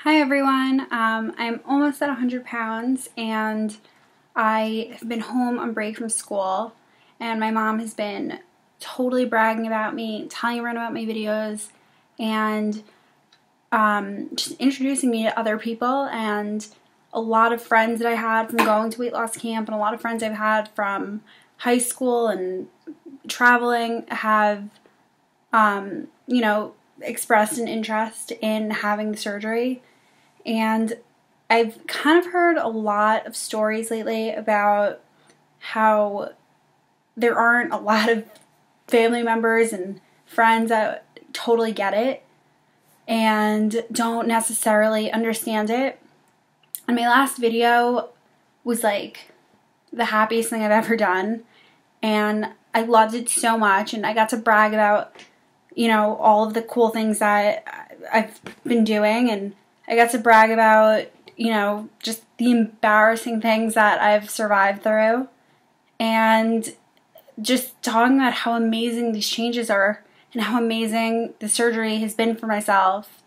Hi everyone, I'm almost at 100 pounds and I have been home on break from school and my mom has been totally bragging about me, telling everyone about my videos and just introducing me to other people, and a lot of friends that I had from going to weight loss camp and a lot of friends I've had from high school and traveling have, expressed an interest in having the surgery. And I've kind of heard a lot of stories lately about how there aren't a lot of family members and friends that totally get it and don't necessarily understand it. And my last video was like the happiest thing I've ever done, and I loved it so much, and I got to brag about, all of the cool things that I've been doing, and I got to brag about, just the embarrassing things that I've survived through, and just talking about how amazing these changes are and how amazing the surgery has been for myself.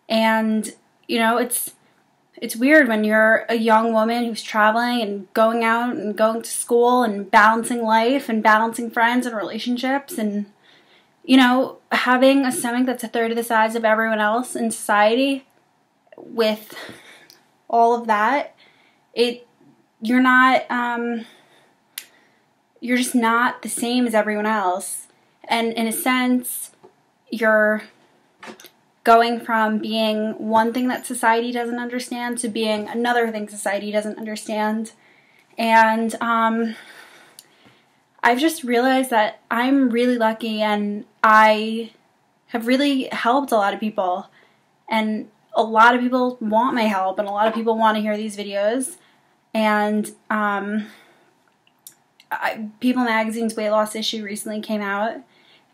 And, it's weird when you're a young woman who's traveling and going out and going to school and balancing life and balancing friends and relationships and, having a stomach that's a third of the size of everyone else in society. With all of that, you're just not the same as everyone else. And in a sense, you're going from being one thing that society doesn't understand to being another thing society doesn't understand. And I've just realized that I'm really lucky and I have really helped a lot of people. And a lot of people want my help, and a lot of people want to hear these videos. And People Magazine's weight loss issue recently came out,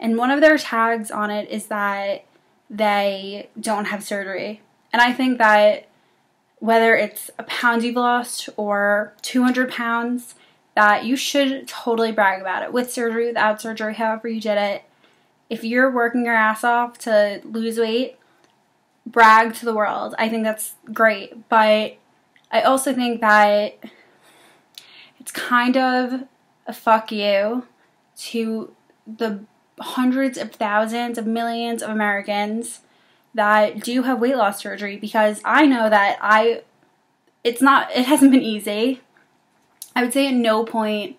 and one of their tags on it is that they don't have surgery. And I think that whether it's a pound you've lost or 200 pounds, that you should totally brag about it, with surgery, without surgery, however you did it. If you're working your ass off to lose weight, brag to the world. I think that's great, but I also think that it's kind of a fuck you to the hundreds of thousands of millions of Americans that do have weight loss surgery, because I know that it hasn't been easy. I would say at no point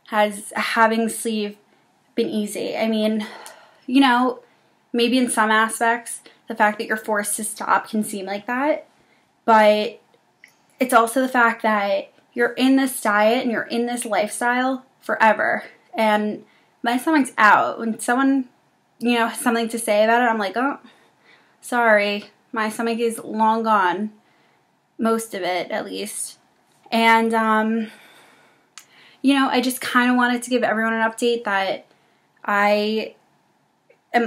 has having sleeve been easy. I mean, maybe in some aspects the fact that you're forced to stop can seem like that, but it's also the fact that you're in this diet and you're in this lifestyle forever, and my stomach's out. When someone, has something to say about it, I'm like, oh, sorry, my stomach is long gone, most of it at least. And, I just kind of wanted to give everyone an update that I'm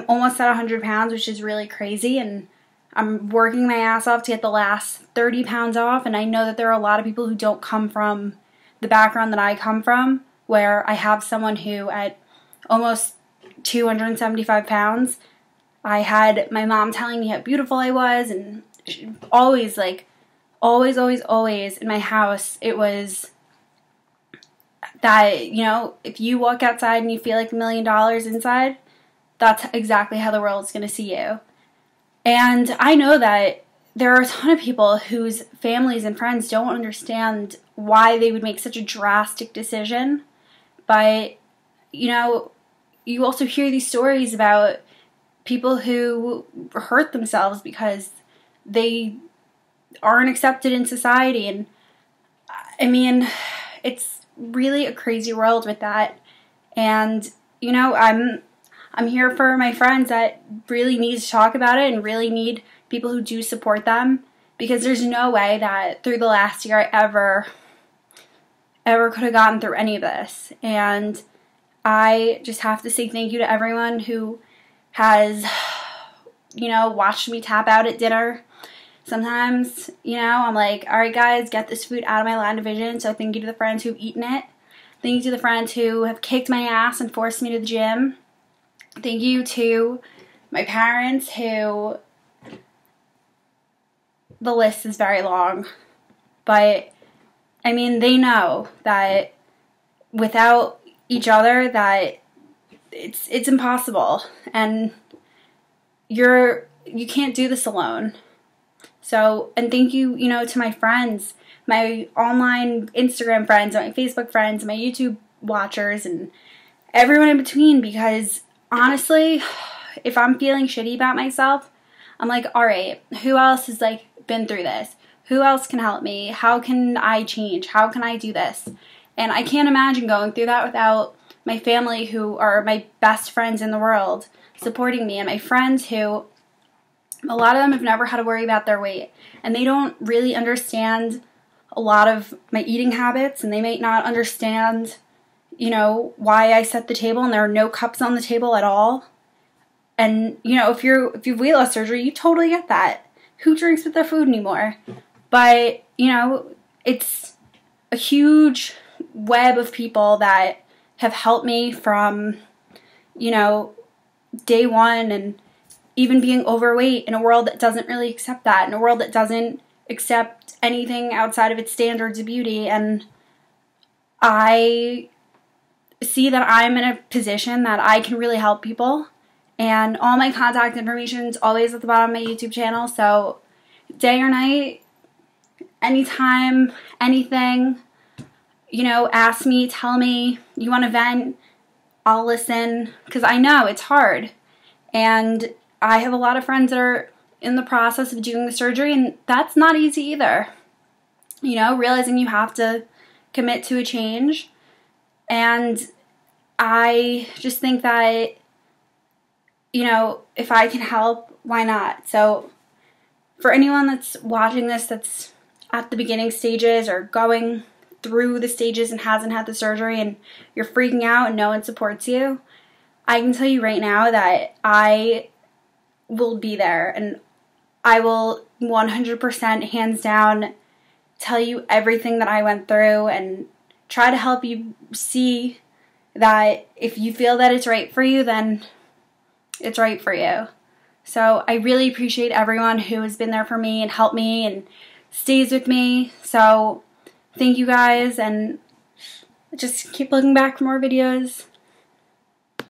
almost at 100 pounds, which is really crazy, and I'm working my ass off to get the last 30 pounds off, and I know that there are a lot of people who don't come from the background that I come from, where I have someone who at almost 275 pounds, I had my mom telling me how beautiful I was, and always in my house, it was that, if you walk outside and you feel like $1 million inside, that's exactly how the world's going to see you. And I know that there are a ton of people whose families and friends don't understand why they would make such a drastic decision. But, you also hear these stories about people who hurt themselves because they aren't accepted in society. And, I mean, it's really a crazy world with that. And, I'm here for my friends that really need to talk about it and really need people who do support them, because there's no way that through the last year I ever could have gotten through any of this. And I just have to say thank you to everyone who has, watched me tap out at dinner. Sometimes, I'm like, all right, guys, get this food out of my line of vision. So thank you to the friends who've eaten it. Thank you to the friends who have kicked my ass and forced me to the gym. Thank you to my parents who the list is very long. But, I mean, they know that without each other that it's impossible. And you can't do this alone. So, and thank you, you know, to my friends, my online Instagram friends, my Facebook friends, my YouTube watchers, and everyone in between, because honestly, if I'm feeling shitty about myself, I'm like, all right, who else has like been through this? Who else can help me? How can I change? How can I do this? And I can't imagine going through that without my family, who are my best friends in the world, supporting me, and my friends who, a lot of them have never had to worry about their weight, and they don't really understand a lot of my eating habits, and they may not understand, you know, why I set the table and there are no cups on the table at all. And, you know, if you've weight loss surgery, you totally get that. Who drinks with their food anymore? But, you know, it's a huge web of people that have helped me from, you know, day one, and even being overweight in a world that doesn't really accept that, in a world that doesn't accept anything outside of its standards of beauty. And I see that I'm in a position that I can really help people. And all my contact information is always at the bottom of my YouTube channel. So day or night, anytime, anything, you know, ask me, tell me, you want to vent, I'll listen, because I know it's hard. And I have a lot of friends that are in the process of doing the surgery, and that's not easy either. You know, realizing you have to commit to a change. And I just think that, you know, if I can help, why not? So for anyone that's watching this that's at the beginning stages or going through the stages and hasn't had the surgery and you're freaking out and no one supports you, I can tell you right now that I will be there, and I will 100% hands down tell you everything that I went through and try to help you see that if you feel that it's right for you, then it's right for you. So I really appreciate everyone who has been there for me and helped me and stays with me. So thank you guys, and just keep looking back for more videos.